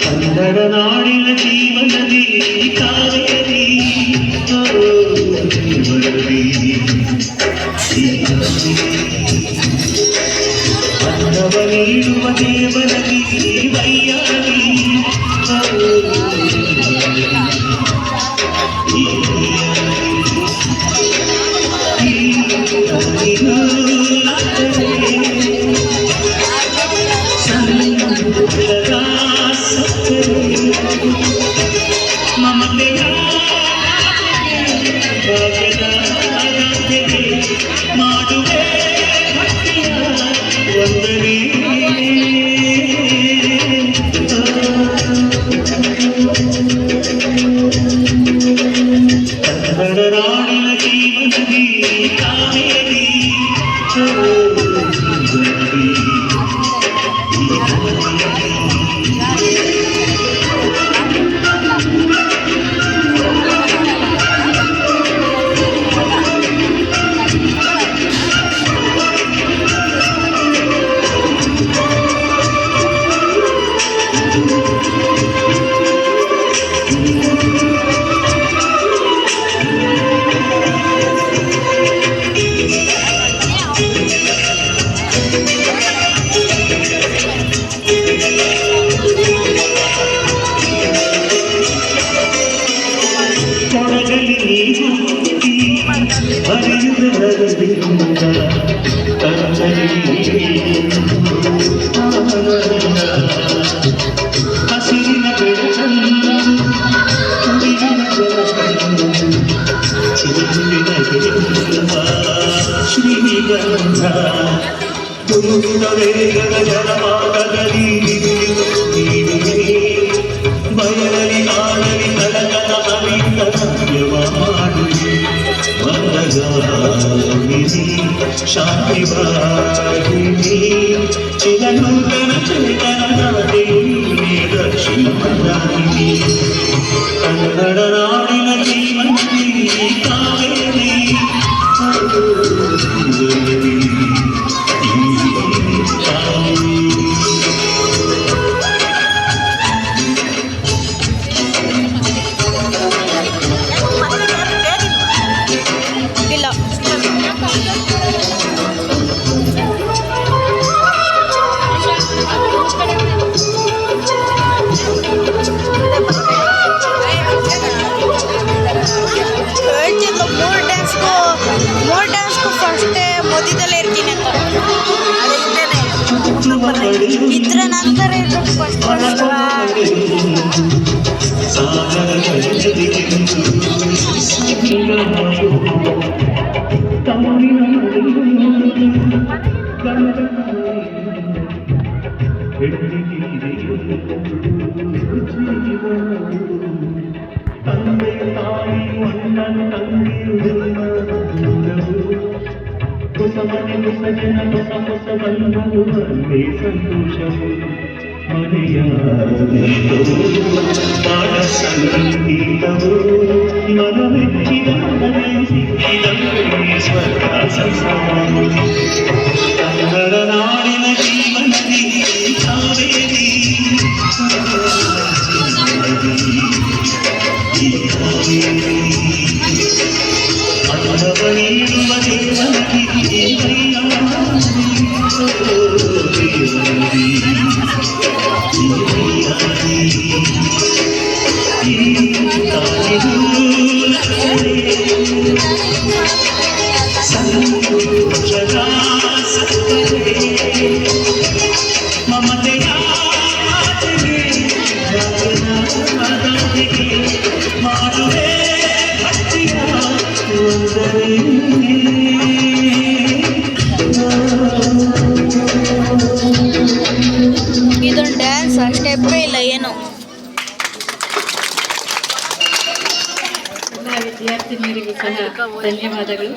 ಕನ್ನಡ ನಾಡಿನ ಜೀವನದಿ ಕಾವೇರಿ ಅನ್ನವ ನೀಡುವ ದೇವನದಿ ವೈಯಾರಿ ಮಮತೆಯ ಮಾಡುವೆ ವಂದನೆ ಕನ್ನಡ ನಾಡಿನ ಜೀವನದಿ ಕಾವೇರಿ ಕೊಡಗಲಿ ನೀರು ಹರಿಯುವುದರಿಂದ ಹಸಿರಿನ ಬೆಳಚಂದ ಶ್ರೀಗಂಧ ತುಳುವಿನ ವೇಗದ ಜಲಮಾರ್ಗದಲ್ಲಿ ಬಯಲಲ್ಲಿ ಕಾಡಲಿ ಕಡಗದ ಅಮಿತವ್ಯವಾಡುವೆ ವರಗಾಮಿನಿ ಶಾಂತಿ ವಾಹಿನಿ ಚಿರನೂತನ ಚೇತನದಾತೆಯೇ ದಕ್ಷಿಣಮದಾಯಿನಿ ಕನ್ನಡ ನಾಡಿನ ಜೀವನದಿ ಕಾವೇರಿ ಇದ್ರ ನಂತರ ತಂದೆ ತಾಯಿ ಅಣ್ಣನ ಹೊಸ ಮನೆ ಹೊಸ ಜನ ಹೊಸ ಹೊಸ ಬಂಧುವೇ ಸಂತೋಷವು ಮನೆಯ ಬಾಳ ಸಂಗೀತವು ಮನವೆಚ್ಚಿದ ಸಿಕ್ಕಿದ ಸ್ವರ್ಗ ಸಂಸಾರವು ಕನ್ನಡ ನಾಡಿನ ಜೀವನದಿ ಕಾವೇರಿ ಅನ್ನವ ನೀಡುವ ದೇವನದಿ ವೈಯಾರಿ ಸೋದರಿ ಇದೊಂದು ಡ್ಯಾನ್ಸ್ ಸ್ಟೆಪ್ಪೇ ಇಲ್ಲ ಏನು. ಎಲ್ಲ ವಿದ್ಯಾರ್ಥಿನಿಯರಿಗೂ ಸಹ ಧನ್ಯವಾದಗಳು.